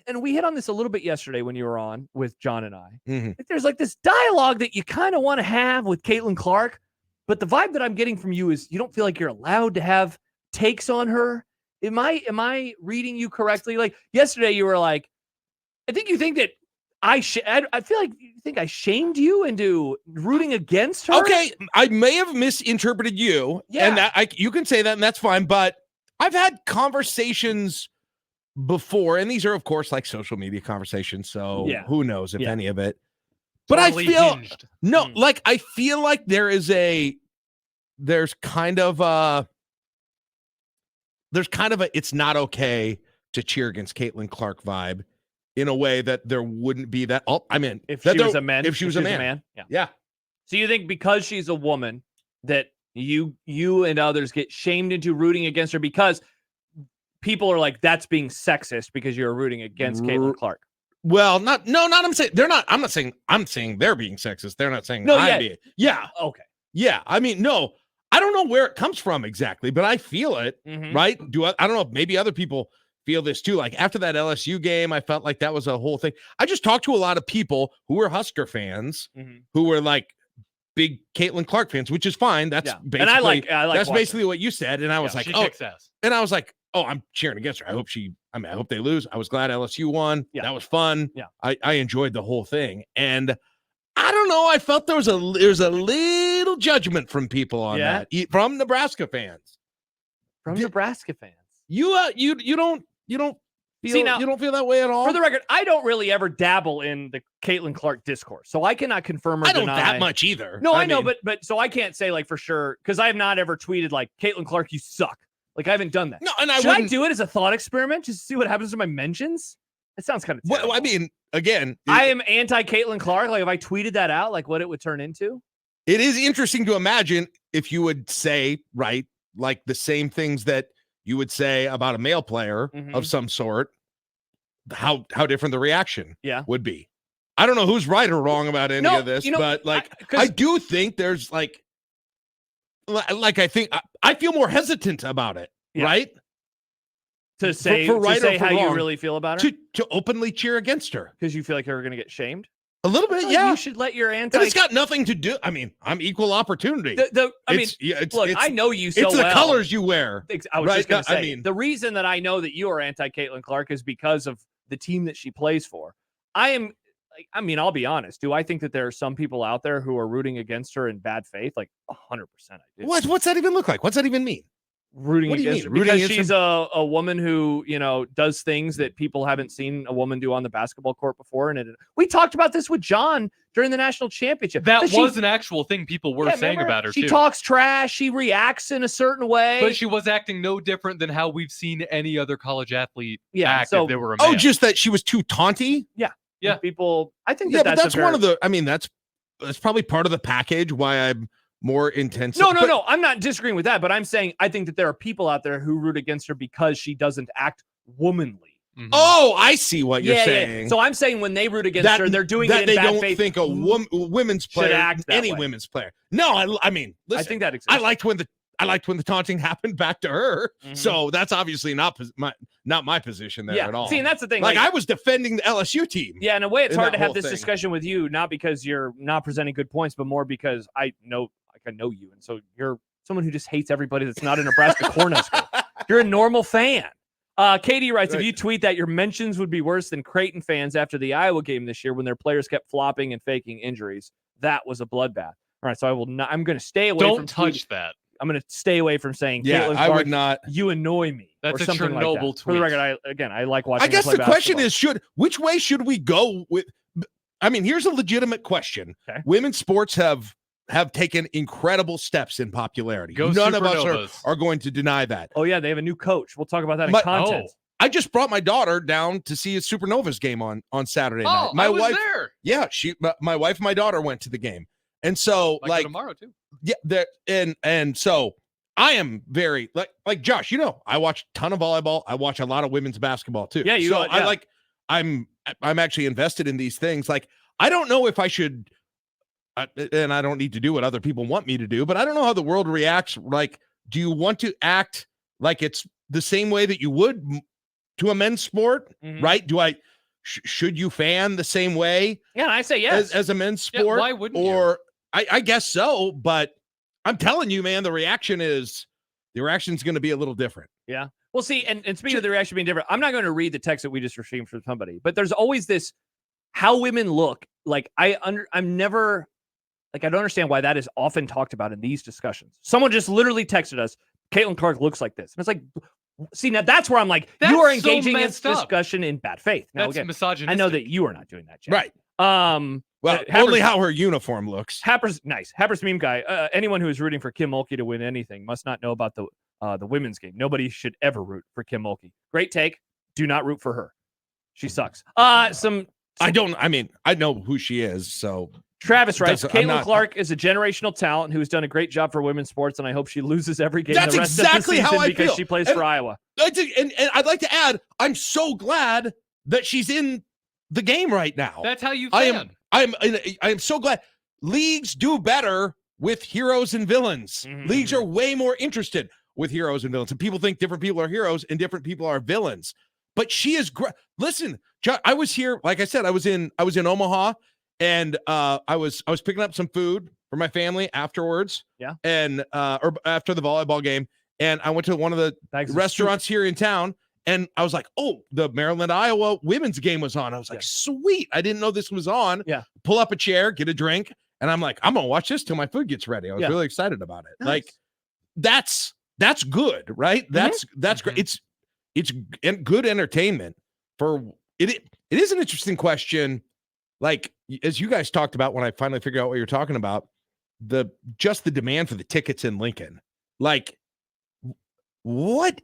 and we hit on this a little bit yesterday when you were on with John and I. Mm-hmm. There's like this dialogue that you kind of want to have with Caitlin Clark, but the vibe that I'm getting from you is you don't feel like you're allowed to have takes on her. Am I reading you correctly? Like yesterday, you were like, I think you think that I feel like you think I shamed you into rooting against her. Okay, I may have misinterpreted you, and that you can say that, and that's fine. But I've had conversations before, and these are, of course, like social media conversations. So who knows if any of it. But totally I feel like I feel like there's kind of a it's not okay to cheer against Caitlin Clark vibe in a way that there wouldn't be that. Oh, I mean, if she was a man, yeah. So you think because she's a woman that you and others get shamed into rooting against her because people are like, that's being sexist because you're rooting against Caitlin Clark. Well, I'm saying they're not. I'm not saying I'm saying they're being sexist. They're not saying I'm being. Yeah. Okay. Yeah. I mean, no, I don't know where it comes from exactly, but I feel it. Mm-hmm. Right? I don't know if maybe other people feel this too. Like after that LSU game, I felt like that was a whole thing. I just talked to a lot of people who were Husker fans, who were like big Caitlin Clark fans, which is fine. That's basically, and I like that's basically what you said. And I was like, she kicks ass. And I was like, oh, I'm cheering against her. I hope they lose. I was glad LSU won. Yeah. That was fun. Yeah. I enjoyed the whole thing. And I don't know. I felt there was a little judgment from people on that, from Nebraska fans. Nebraska fans. You don't feel that way at all? For the record, I don't really ever dabble in the Caitlin Clark discourse, so I cannot confirm or deny. I don't that much either. No, I know, but so I can't say like for sure because I have not ever tweeted like Caitlin Clark, you suck. Like I haven't done that. No, and should I do it as a thought experiment just to see what happens to my mentions? It sounds kind of terrible. Well, I mean, again, I am anti Caitlin Clark. Like if I tweeted that out, like what it would turn into. It is interesting to imagine if you would say like the same things that you would say about a male player of some sort. How different the reaction would be. I don't know who's right or wrong about any of this, but like I do think there's like I think I feel more hesitant about it, right? To say for right to say or for how wrong, you really feel about her, to openly cheer against her because you feel like you're going to get shamed. A little bit, yeah. You should let your anti. And it's got nothing to do. I mean, I'm equal opportunity. Look, I know you so well. It's the colors you wear. I was just going to say. The reason that I know that you are anti Caitlin Clark is because of the team that she plays for. I'll be honest. Do I think that there are some people out there who are rooting against her in bad faith? Like 100%. I do. What's that even look like? What's that even mean? Rooting against her because she's a woman who, does things that people haven't seen a woman do on the basketball court before. And we talked about this with John during the national championship. That was an actual thing people were saying about her. She talks trash. She reacts in a certain way. But she was acting no different than how we've seen any other college athlete act if they were a man. Oh, just that she was too taunty? Yeah. Yeah. People, I think but that's one of the, that's probably part of the package why I'm more intense. No. I'm not disagreeing with that, but I'm saying I think that there are people out there who root against her because she doesn't act womanly. Mm-hmm. Oh, I see what you're saying. Yeah. So I'm saying when they root against her, they're doing it in bad faith. They don't think a women's player, women's player. No, I mean, listen, I think that exists. I liked when the taunting happened back to her. Mm-hmm. So that's obviously not my position there at all. See, and that's the thing. Like I was defending the LSU team. Yeah, in a way, it's hard to have this discussion with you, not because you're not presenting good points, but more because I know you, and so you're someone who just hates everybody that's not a Nebraska Cornhusker. You're a normal fan. Katie writes, if you tweet that your mentions would be worse than Creighton fans after the Iowa game this year when their players kept flopping and faking injuries, that was a bloodbath. All right, so I will not. I'm going to stay away. Don't touch that. I'm going to stay away from saying. Yeah, Caitlin I Clark, would not. You annoy me. That's or a something Chernobyl like that. tweet. For the record, I like watching. I guess the question basketball. is, which way should we go with? I mean, here's a legitimate question. Okay. Women's sports have taken incredible steps in popularity. None of us are going to deny that. Oh yeah, they have a new coach. We'll talk about that in content. I just brought my daughter down to see a Supernovas game on Saturday night. My wife was there. Yeah, my wife and my daughter went to the game. And so like tomorrow too. Yeah, and so I am very like Josh, I watch a ton of volleyball. I watch a lot of women's basketball too. Yeah, I'm actually invested in these things. Like I don't know if I should and I don't need to do what other people want me to do, but I don't know how the world reacts. Like, do you want to act like it's the same way that you would to a men's sport, right? Do I should you fan the same way? Yeah, I say yes. As a men's sport. Why wouldn't you? I guess so, but I'm telling you, man, the reaction is going to be a little different. Yeah. Well, see, and speaking of the reaction being different, I'm not going to read the text that we just received from somebody, but there's always this how women look. Like I'm never like I don't understand why that is often talked about in these discussions. Someone just literally texted us, Caitlin Clark looks like this. And it's like, see, now that's where I'm like, you are engaging in this discussion in bad faith. Now, that's misogynistic. I know that you are not doing that, Jack. Right. Well, only how her uniform looks. Happer's meme guy. Anyone who is rooting for Kim Mulkey to win anything must not know about the women's game. Nobody should ever root for Kim Mulkey. Great take. Do not root for her. She sucks. I know who she is, so Travis writes, Caitlin Clark is a generational talent who's done a great job for women's sports, and I hope she loses every game That's the rest exactly of the season how I because feel. she plays for Iowa. And I'd like to add, I'm so glad that she's in the game right now. That's how you fan. I am so glad. Leagues do better with heroes and villains. Leagues are way more interested with heroes and villains. And people think different people are heroes and different people are villains. But she is great. Listen, John, I was here, like I said, I was in Omaha, and I was picking up some food for my family afterwards. Yeah. And or after the volleyball game. And I went to one of the restaurants here in town, and I was like, oh, the Maryland-Iowa women's game was on. I was like, sweet. I didn't know this was on. Yeah. Pull up a chair, get a drink. And I'm like, I'm going to watch this till my food gets ready. I was really excited about it. Nice. Like, that's good, right? That's great. It's good entertainment for it. It is an interesting question. Like, as you guys talked about when I finally figured out what you're talking about, the demand for the tickets in Lincoln. Like, what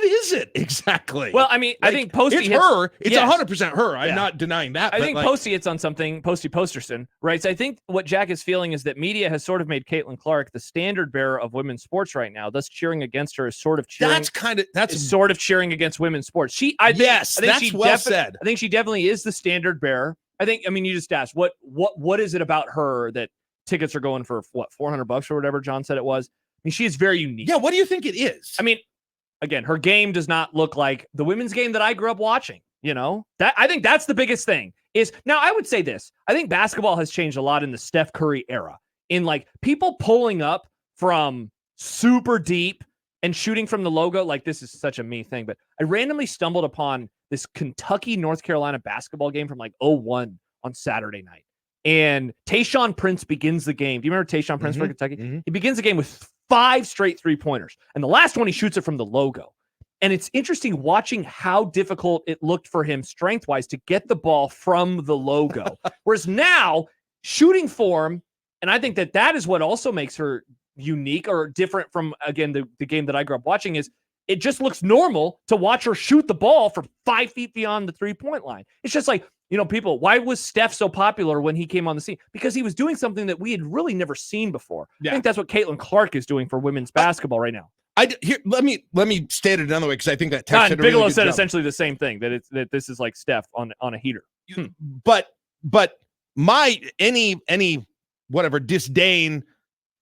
is it exactly? Well, I mean, like, I think Posty it's her. It's 100% her. I'm not denying that. I think Posty hits on something. Posty Posterson writes, I think what Jack is feeling is that media has sort of made Caitlin Clark the standard bearer of women's sports right now. Thus, cheering against her is sort of cheering. That's sort of cheering against women's sports. I think that's well said. I think she definitely is the standard bearer. I mean, you just asked what is it about her that tickets are going for what, $400 or whatever John said it was. I mean, she is very unique. Yeah. What do you think it is? I mean, again, her game does not look like the women's game that I grew up watching. You know, that I think that's the biggest thing is now I would say this. I think basketball has changed a lot in the Steph Curry era in like people pulling up from super deep and shooting from the logo. Like, this is such a me thing, but I randomly stumbled upon this Kentucky, North Carolina basketball game from like 2001 on Saturday night. And Tayshaun Prince begins the game. Do you remember Tayshaun Prince for Kentucky? He begins the game with 5 straight 3-pointers. And the last one, he shoots it from the logo. And it's interesting watching how difficult it looked for him strength-wise to get the ball from the logo. Whereas now, shooting form, and I think that is what also makes her unique or different from, again, the game that I grew up watching is it just looks normal to watch her shoot the ball from 5 feet beyond the 3-point line. It's just like, you know, people, why was Steph so popular when he came on the scene? Because he was doing something that we had really never seen before. Yeah. I think that's what Caitlin Clark is doing for women's basketball right now. Let me state it another way, because I think that text Bigelow said essentially the same thing, that this is like Steph on a heater. But my any whatever disdain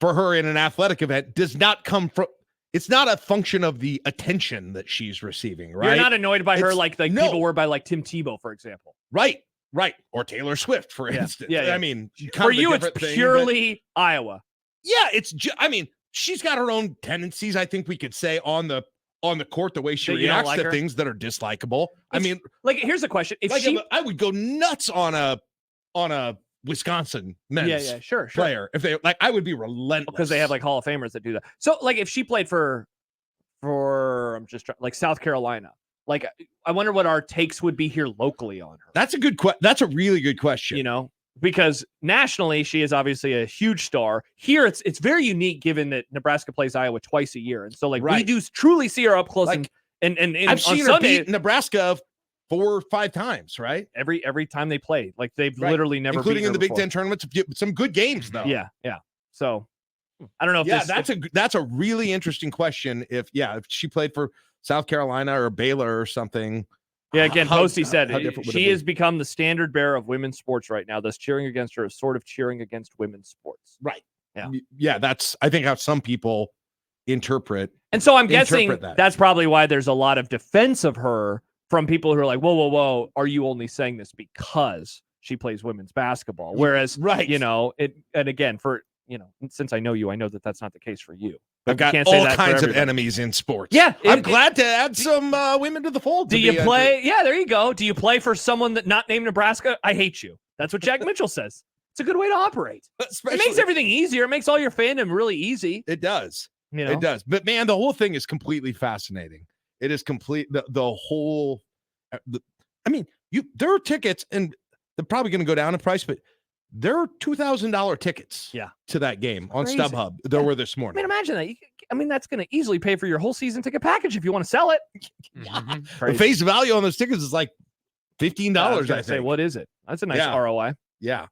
for her in an athletic event does not come from. It's not a function of the attention that she's receiving, right? You're not annoyed by her like people were by like Tim Tebow, for example. Right. Or Taylor Swift, for instance. Yeah. I mean, for you, it's purely Iowa. Yeah, I mean, she's got her own tendencies, I think we could say, on the court, the way she reacts to things that are dislikable. I mean, like, here's a question. I would go nuts on a Wisconsin men's sure. player if they I would be relentless because they have like Hall of Famers that do that. So like if she played for I'm just trying, like South Carolina, like I wonder what our takes would be here locally on her. That's a really good question. You know, because nationally she is obviously a huge star. Here it's very unique given that Nebraska plays Iowa twice a year, and so like we do truly see her up close. Like, and I've seen her beat Nebraska 4 or 5 times, right? Every time they play, like they've literally never, including in the Big Ten tournaments, some good games though. Yeah. So I don't know. That's a really interesting question. If she played for South Carolina or Baylor or something. Yeah. Again, Posty said she has become the standard bearer of women's sports right now. Thus, cheering against her is sort of cheering against women's sports. Right. Yeah. Yeah. That's I think how some people interpret. And so I'm guessing that. that's probably why there's a lot of defense of her from people who are like, whoa, are you only saying this because she plays women's basketball? Whereas, you know, and again, since I know you, I know that that's not the case for you. But I've got can't say all that kinds of enemies in sports. Yeah. I'm glad to add some women to the fold. Do you play? Yeah, there you go. Do you play for someone that not named Nebraska? I hate you. That's what Jack Mitchell says. It's a good way to operate. It makes everything easier. It makes all your fandom really easy. It does. You know? It does. But man, the whole thing is completely fascinating. It is complete. The whole. I mean, there are tickets, and they're probably going to go down in price, but there are $2,000 tickets. To that game on StubHub. There were this morning. I mean, imagine that. That's going to easily pay for your whole season ticket package if you want to sell it. The face value on those tickets is like $15. I think. What is it? That's a nice ROI. Yeah.